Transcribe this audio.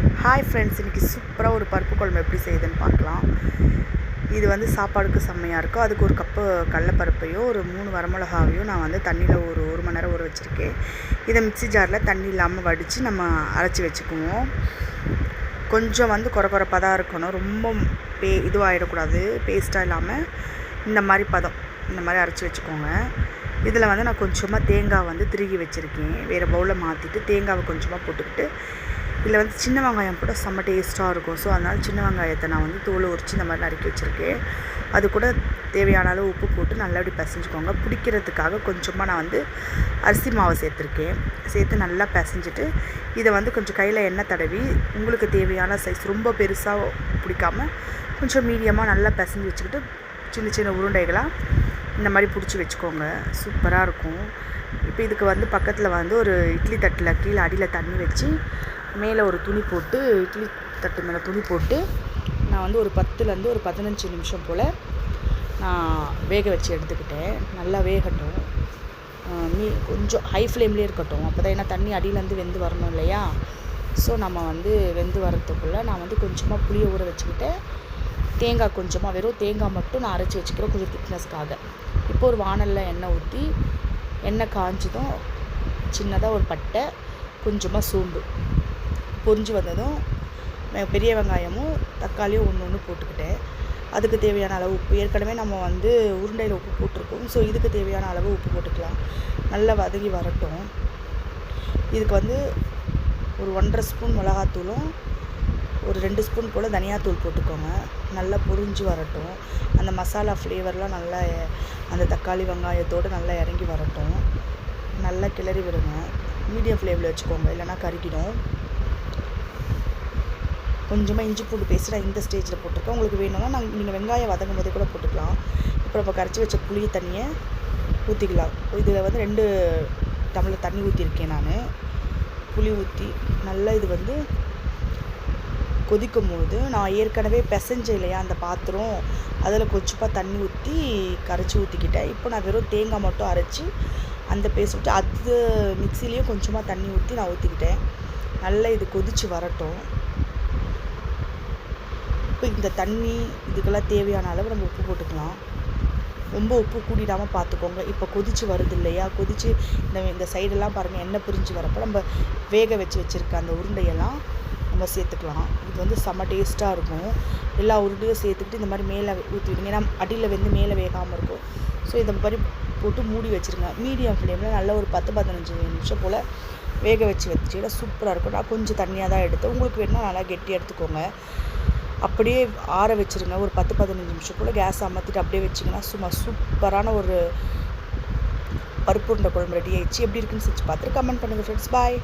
Hi friends, இன்றைக்கி சூப்பராக ஒரு பருப்பு குழம்பு எப்படி செய்யுதுன்னு பார்க்கலாம். இது வந்து சாப்பாடுக்கு செம்மையாக இருக்கும். அதுக்கு ஒரு கப்பு கடலைப்பருப்பையும் ஒரு 3 வரமிளகாவையும் நான் வந்து தண்ணியில் ஒரு மணி நேரம் ஊற வச்சுருக்கேன். இதை மிக்ஸி ஜாரில் தண்ணி இல்லாமல் வடித்து நம்ம அரைச்சி வச்சுக்குவோம். கொஞ்சம் வந்து குறப்பாக தான் இருக்கணும். ரொம்ப இதுவாகிடக்கூடாது, பேஸ்ட்டாக இல்லாமல் இந்த மாதிரி பதம், இந்த மாதிரி அரைச்சி வச்சுக்கோங்க. இதில் வந்து நான் கொஞ்சமாக தேங்காய் வந்து திருகி வச்சுருக்கேன். வேறு பவுலில் மாற்றிட்டு தேங்காவை கொஞ்சமாக போட்டுக்கிட்டு, இதில் வந்து சின்ன வெங்காயம் கூட செம்ம டேஸ்ட்டாக இருக்கும். ஸோ அதனால் சின்ன வெங்காயத்தை நான் வந்து தோல் உரித்து இந்த மாதிரி நறுக்கி வச்சுருக்கேன். அது கூட தேவையான அளவு உப்பு போட்டு நல்லா பிசைஞ்சுக்கோங்க. பிடிக்கிறதுக்காக கொஞ்சமாக நான் வந்து அரிசி மாவு சேர்த்து நல்லா பிசைஞ்சிட்டு, இதை வந்து கொஞ்சம் கையில் எண்ணெய் தடவி உங்களுக்கு தேவையான சைஸ், ரொம்ப பெருசாக பிடிக்காமல் கொஞ்சம் மீடியமாக நல்லா பிசைஞ்சு வச்சுக்கிட்டு சின்ன சின்ன உருண்டைகளாக இந்த மாதிரி பிடிச்சி வச்சுக்கோங்க. சூப்பராக இருக்கும். இப்போ இதுக்கு வந்து பக்கத்தில் வந்து ஒரு இட்லி தட்டில் கீழே அடியில் தண்ணி வச்சு மேலே ஒரு துணி போட்டு, இட்லி தட்டு மேலே துணி போட்டு நான் வந்து ஒரு 10லேருந்து ஒரு 15 நிமிஷம் போல் நான் வேக வச்சு எடுத்துக்கிட்டேன். நல்லா வேகட்டும், கொஞ்சம் ஹை ஃப்ளேம்லேயே இருக்கட்டும். அப்போ தான், ஏன்னா தண்ணி அடியிலேருந்து வெந்து வரணும் இல்லையா. ஸோ நம்ம வந்து வெந்து வரத்துக்குள்ளே நான் வந்து கொஞ்சமாக புளியை ஊற வச்சுக்கிட்டேன். தேங்காய் கொஞ்சமாக, வெறும் தேங்காய் மட்டும் நான் அரைச்சி வச்சுக்கிறேன் கொஞ்சம் திக்னஸ்க்காக. இப்போ ஒரு வானலில் எண்ணெய் ஊற்றி, எண்ணெய் காய்ஞ்சதும் சின்னதாக ஒரு பட்டை, கொஞ்சமாக சோம்பு பொரிஞ்சு வந்ததும் பெரிய வெங்காயமும் தக்காளியும் ஒன்று போட்டுக்கிட்டேன். அதுக்கு தேவையான அளவு உப்பு, ஏற்கனவே நம்ம வந்து உருண்டையில் உப்பு போட்டிருக்கோம். ஸோ இதுக்கு தேவையான அளவு உப்பு போட்டுக்கலாம். நல்லா வதங்கி வரட்டும். இதுக்கு வந்து ஒரு 1.5 ஸ்பூன் மிளகாத்தூளும் ஒரு 2 ஸ்பூன் போல் தனியாத்தூள் போட்டுக்கோங்க. நல்லா பொரிஞ்சு வரட்டும். அந்த மசாலா ஃப்ளேவர்லாம் நல்லா அந்த தக்காளி வெங்காயத்தோடு நல்லா இறங்கி வரட்டும். நல்லா கிளறி விடுங்க. மீடியம் ஃப்ளேமில் வச்சுக்கோங்க, இல்லைனா கருகிடும். கொஞ்சமாக இஞ்சி பூண்டு பேஸ்ட் நான் இந்த ஸ்டேஜில் போட்டிருக்கேன். உங்களுக்கு வேணும்னா நீங்கள் வெங்காயம் வதங்கும் போதே கூட போட்டுக்கலாம். இப்போ நம்ம கரைச்சி வச்ச புளி தண்ணியை ஊற்றிக்கலாம். இதில் வந்து 2 டம்ளர் தண்ணி ஊற்றிருக்கேன் நான். புளி ஊற்றி நல்லா இது வந்து கொதிக்கும் போது நான் ஏற்கனவே பிசைஞ்சேன் இல்லையா அந்த பாத்திரம், அதில் கொஞ்சமாக தண்ணி ஊற்றி கரைச்சி ஊற்றிக்கிட்டேன். இப்போ நான் வெறும் தேங்காய் மட்டும் அரைச்சி அந்த பேஸ்ட் விட்டு அது மிக்சிலேயும் கொஞ்சமாக தண்ணி ஊற்றி நான் ஊற்றிக்கிட்டேன். நல்லா இது கொதித்து வரட்டும். இப்போ இந்த தண்ணி இதுக்கெல்லாம் தேவையான அளவு நம்ம உப்பு போட்டுக்கலாம். ரொம்ப உப்பு கூட்டிடாமல் பார்த்துக்கோங்க. இப்போ கொதித்து வருது இல்லையா, கொதித்து இந்த சைடெல்லாம் பாருங்கள், எண்ணெய் பிரிஞ்சு வரப்போ நம்ம வேக வச்சுருக்க அந்த உருண்டையெல்லாம் நம்ம சேர்த்துக்கலாம். இது வந்து செம்ம டேஸ்ட்டாக இருக்கும். எல்லா உருண்டையும் சேர்த்துக்கிட்டு இந்த மாதிரி மேலே ஊற்றிவிடுங்க. ஏன்னா அடியில் வந்து மேலே வேகாமல் இருக்கும். ஸோ இந்த மாதிரி போட்டு மூடி வச்சுருங்க. மீடியம் ஃப்ளேமில் நல்லா ஒரு 10-15 நிமிஷம் போல் வேக வச்சுக்கிட்டா சூப்பராக இருக்கும். நான் கொஞ்சம் தண்ணியாக தான் எடுத்தேன். உங்களுக்கு வேணும்னா நல்லா கெட்டி எடுத்துக்கோங்க. அப்படியே ஆற வச்சுருங்க. ஒரு 10-15 நிமிஷம் போல் கேஸ் அமர்த்திட்டு அப்படியே வச்சிங்கன்னா சும்மா சூப்பரான ஒரு பருப்பு உருண்டை குழம்பு ரெடி ஆயிடுச்சு. எப்படி இருக்குன்னு செஞ்சு பார்த்துட்டு கமெண்ட் பண்ணுங்கள் ஃப்ரெண்ட்ஸ். பாய்.